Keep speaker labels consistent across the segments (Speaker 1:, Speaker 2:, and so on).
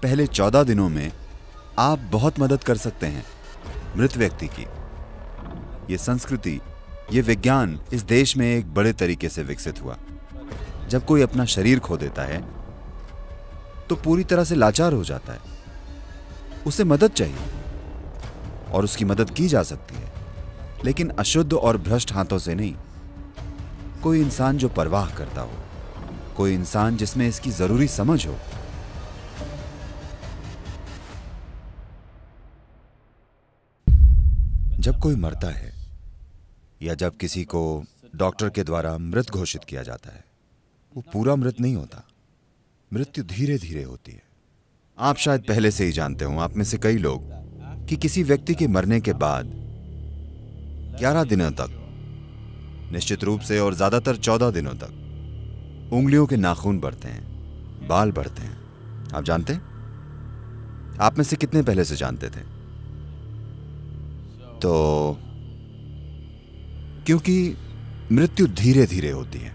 Speaker 1: पहले 14 दिनों में आप बहुत मदद कर सकते हैं मृत व्यक्ति की। ये संस्कृति, ये विज्ञान इस देश में एक बड़े तरीके से विकसित हुआ। जब कोई अपना शरीर खो देता है तो पूरी तरह से लाचार हो जाता है। उसे मदद चाहिए और उसकी मदद की जा सकती है, लेकिन अशुद्ध और भ्रष्ट हाथों से नहीं। कोई इंसान जो परवाह करता हो, कोई इंसान जिसमें इसकी जरूरी समझ हो। जब कोई मरता है या जब किसी को डॉक्टर के द्वारा मृत घोषित किया जाता है, वो पूरा मृत नहीं होता। मृत्यु धीरे धीरे होती है। आप शायद पहले से ही जानते हो, आप में से कई लोग, कि किसी व्यक्ति के मरने के बाद 11 दिनों तक, निश्चित रूप से, और ज्यादातर 14 दिनों तक उंगलियों के नाखून बढ़ते हैं, बाल बढ़ते हैं। आप जानते हैं? आप में से कितने पहले से जानते थे? तो क्योंकि मृत्यु धीरे धीरे होती है,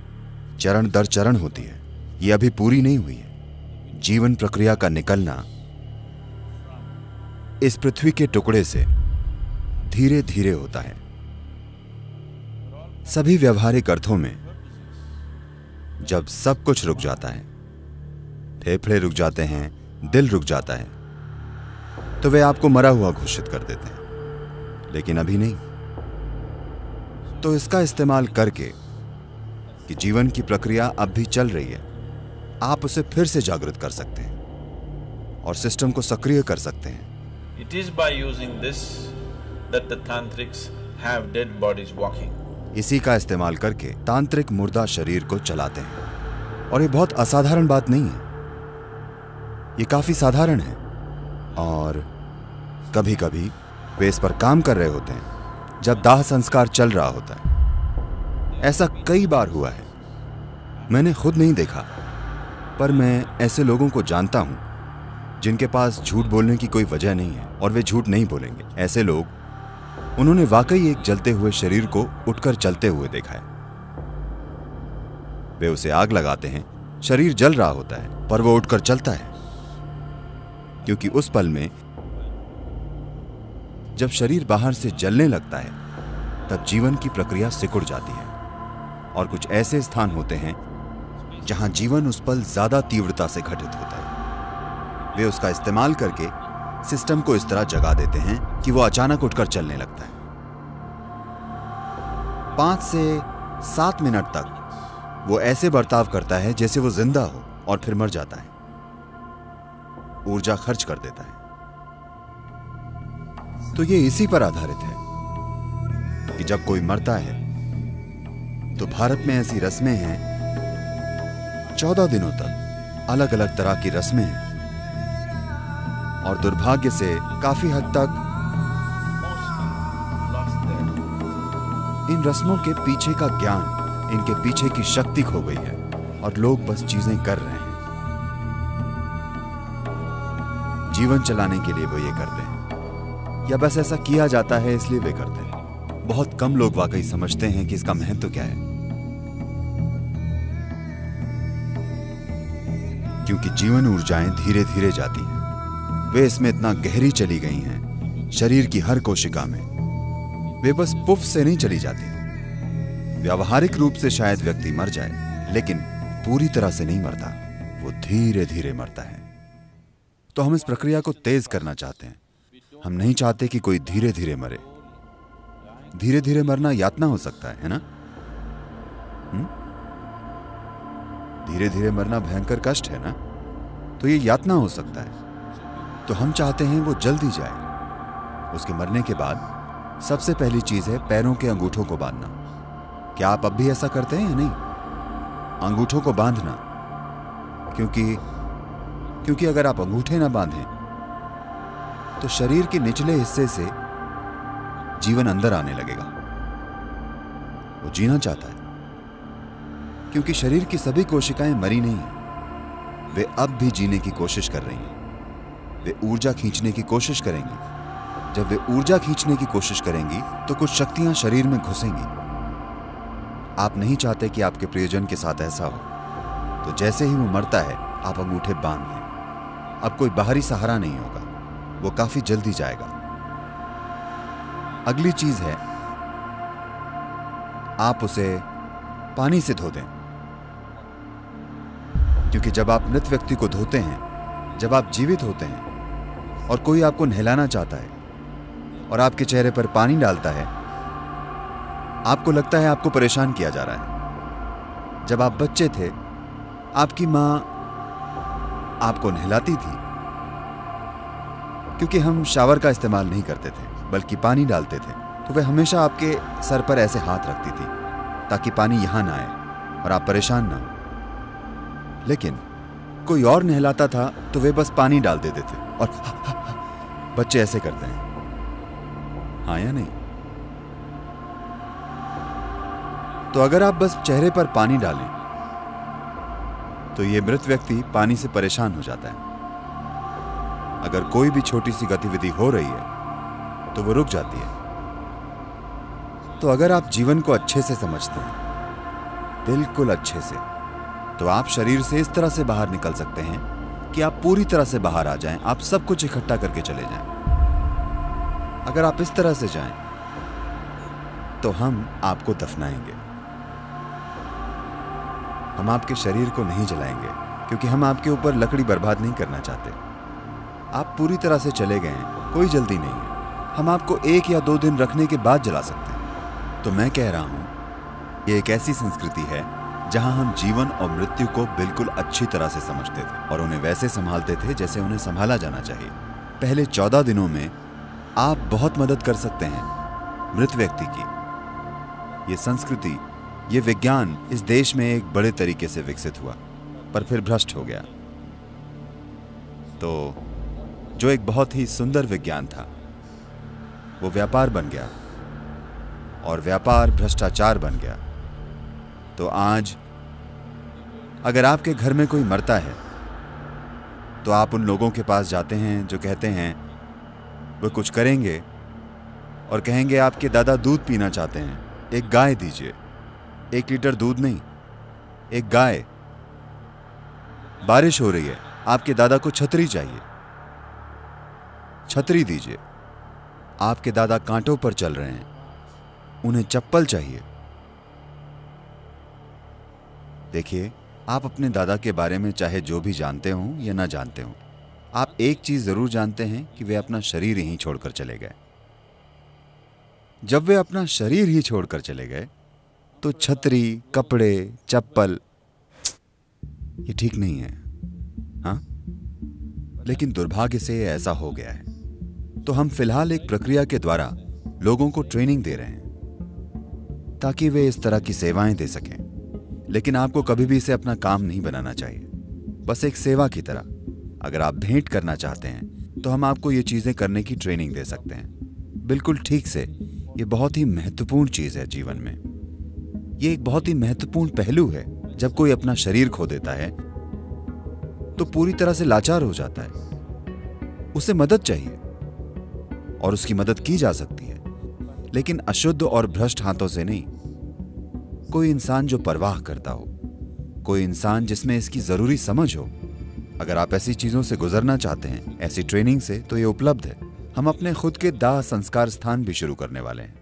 Speaker 1: चरण दर चरण होती है। यह अभी पूरी नहीं हुई है। जीवन प्रक्रिया का निकलना इस पृथ्वी के टुकड़े से धीरे धीरे होता है। सभी व्यवहारिक अर्थों में जब सब कुछ रुक जाता है, फेफड़े रुक जाते हैं, दिल रुक जाता है, तो वे आपको मरा हुआ घोषित कर देते हैं। लेकिन अभी नहीं। तो इसका इस्तेमाल करके कि जीवन की प्रक्रिया अब भी चल रही है, आप उसे फिर से जागृत कर सकते हैं और सिस्टम को सक्रिय कर सकते हैं।
Speaker 2: It is by using this that the tantrics have dead bodies walking.
Speaker 1: इसी का इस्तेमाल करके तांत्रिक मुर्दा शरीर को चलाते हैं। और ये बहुत असाधारण बात नहीं है, ये काफी साधारण है। और कभी कभी वे इस पर काम कर रहे होते हैं जब दाह संस्कार चल रहा होता है। ऐसा कई बार हुआ है। मैंने खुद नहीं देखा, पर मैं ऐसे लोगों को जानता हूं जिनके पास झूठ बोलने की कोई वजह नहीं है और वे झूठ नहीं बोलेंगे। ऐसे लोग, उन्होंने वाकई एक जलते हुए शरीर को उठकर चलते हुए देखा है। वे उसे आग लगाते हैं, शरीर जल रहा होता है, पर वो उठकर चलता है, क्योंकि उस पल में जब शरीर बाहर से जलने लगता है, तब जीवन की प्रक्रिया सिकुड़ जाती है। और कुछ ऐसे स्थान होते हैं जहां जीवन उस पल ज्यादा तीव्रता से घटित होता है। वे उसका इस्तेमाल करके सिस्टम को इस तरह जगा देते हैं कि वो अचानक उठकर चलने लगता है। 5 से 7 मिनट तक वो ऐसे बर्ताव करता है जैसे वो जिंदा हो, और फिर मर जाता है, ऊर्जा खर्च कर देता है। तो ये इसी पर आधारित है कि जब कोई मरता है तो भारत में ऐसी रस्में हैं, 14 दिनों तक अलग अलग तरह की रस्में हैं। और दुर्भाग्य से काफी हद तक इन रस्मों के पीछे का ज्ञान, इनके पीछे की शक्ति खो गई है और लोग बस चीजें कर रहे हैं। जीवन चलाने के लिए वो ये करते हैं, या बस ऐसा किया जाता है इसलिए वे करते हैं। बहुत कम लोग वाकई समझते हैं कि इसका महत्व क्या है, क्योंकि जीवन ऊर्जाएं धीरे धीरे जाती हैं। वे इसमें इतना गहरी चली गई हैं, शरीर की हर कोशिका में। वे बस पुफ से नहीं चली जाती। व्यावहारिक रूप से शायद व्यक्ति मर जाए, लेकिन पूरी तरह से नहीं मरता, वो धीरे धीरे मरता है। तो हम इस प्रक्रिया को तेज करना चाहते हैं। हम नहीं चाहते कि कोई धीरे धीरे मरे। धीरे धीरे मरना यातना हो सकता है ना? धीरे धीरे मरना भयंकर कष्ट है ना? तो ये यातना हो सकता है। तो हम चाहते हैं वो जल्दी जाए। उसके मरने के बाद सबसे पहली चीज है पैरों के अंगूठों को बांधना। क्या आप अब भी ऐसा करते हैं या नहीं? अंगूठों को बांधना, क्योंकि अगर आप अंगूठे ना बांधें तो शरीर के निचले हिस्से से जीवन अंदर आने लगेगा। वो जीना चाहता है, क्योंकि शरीर की सभी कोशिकाएं मरी नहीं हैं। वे अब भी जीने की कोशिश कर रही हैं। वे ऊर्जा खींचने की कोशिश करेंगी। जब वे ऊर्जा खींचने की कोशिश करेंगी तो कुछ शक्तियां शरीर में घुसेंगी। आप नहीं चाहते कि आपके प्रियजन के साथ ऐसा हो, तो जैसे ही वो मरता है आप अंगूठे बांध लें। अब कोई बाहरी सहारा नहीं होगा, वो काफी जल्दी जाएगा। अगली चीज है, आप उसे पानी से धो दें, क्योंकि जब आप मृत व्यक्ति को धोते हैं, जब आप जीवित होते हैं और कोई आपको नहलाना चाहता है और आपके चेहरे पर पानी डालता है, आपको लगता है आपको परेशान किया जा रहा है। जब आप बच्चे थे, आपकी मां आपको नहलाती थी, क्योंकि हम शावर का इस्तेमाल नहीं करते थे बल्कि पानी डालते थे, तो वह हमेशा आपके सर पर ऐसे हाथ रखती थी ताकि पानी यहां ना आए और आप परेशान ना हो। लेकिन कोई और नहलाता था तो वे बस पानी डाल देते थे और बच्चे ऐसे करते हैं, हाँ या नहीं? तो अगर आप बस चेहरे पर पानी डालें तो ये मृत व्यक्ति पानी से परेशान हो जाता है। अगर कोई भी छोटी सी गतिविधि हो रही है तो वो रुक जाती है। तो अगर आप जीवन को अच्छे से समझते हैं, बिल्कुल अच्छे से, तो आप शरीर से इस तरह से बाहर निकल सकते हैं कि आप पूरी तरह से बाहर आ जाएं, आप सब कुछ इकट्ठा करके चले जाएं। अगर आप इस तरह से जाएं तो हम आपको दफनाएंगे, हम आपके शरीर को नहीं जलाएंगे, क्योंकि हम आपके ऊपर लकड़ी बर्बाद नहीं करना चाहते। आप पूरी तरह से चले गए हैं, कोई जल्दी नहीं है, हम आपको 1 या 2 दिन रखने के बाद जला सकते हैं। तो मैं कह रहा हूं, ये एक ऐसी संस्कृति है जहां हम जीवन और मृत्यु को बिल्कुल अच्छी तरह से समझते थे और उन्हें वैसे संभालते थे जैसे उन्हें संभाला जाना चाहिए। पहले 14 दिनों में आप बहुत मदद कर सकते हैं मृत व्यक्ति की। ये संस्कृति, ये विज्ञान इस देश में एक बड़े तरीके से विकसित हुआ, पर फिर भ्रष्ट हो गया। तो जो एक बहुत ही सुंदर विज्ञान था, वो व्यापार बन गया और व्यापार भ्रष्टाचार बन गया। तो आज अगर आपके घर में कोई मरता है तो आप उन लोगों के पास जाते हैं जो कहते हैं वो कुछ करेंगे और कहेंगे आपके दादा दूध पीना चाहते हैं, एक गाय दीजिए। 1 लीटर दूध नहीं, एक गाय। बारिश हो रही है, आपके दादा को छतरी चाहिए, छतरी दीजिए। आपके दादा कांटों पर चल रहे हैं, उन्हें चप्पल चाहिए। देखिए, आप अपने दादा के बारे में चाहे जो भी जानते हों या ना जानते हों, आप एक चीज जरूर जानते हैं कि वे अपना शरीर यहीं छोड़कर चले गए। जब वे अपना शरीर ही छोड़कर चले गए तो छतरी, कपड़े, चप्पल, ये ठीक नहीं है, हाँ? लेकिन दुर्भाग्य से ऐसा हो गया है। तो हम फिलहाल एक प्रक्रिया के द्वारा लोगों को ट्रेनिंग दे रहे हैं ताकि वे इस तरह की सेवाएं दे सकें। लेकिन आपको कभी भी इसे अपना काम नहीं बनाना चाहिए, बस एक सेवा की तरह। अगर आप भेंट करना चाहते हैं तो हम आपको ये चीजें करने की ट्रेनिंग दे सकते हैं, बिल्कुल ठीक से। ये बहुत ही महत्वपूर्ण चीज है जीवन में, ये एक बहुत ही महत्वपूर्ण पहलू है। जब कोई अपना शरीर खो देता है तो पूरी तरह से लाचार हो जाता है, उसे मदद चाहिए और उसकी मदद की जा सकती है, लेकिन अशुद्ध और भ्रष्ट हाथों से नहीं। कोई इंसान जो परवाह करता हो, कोई इंसान जिसमें इसकी जरूरी समझ हो। अगर आप ऐसी चीजों से गुजरना चाहते हैं, ऐसी ट्रेनिंग से, तो ये उपलब्ध है। हम अपने खुद के दाह संस्कार स्थान भी शुरू करने वाले हैं।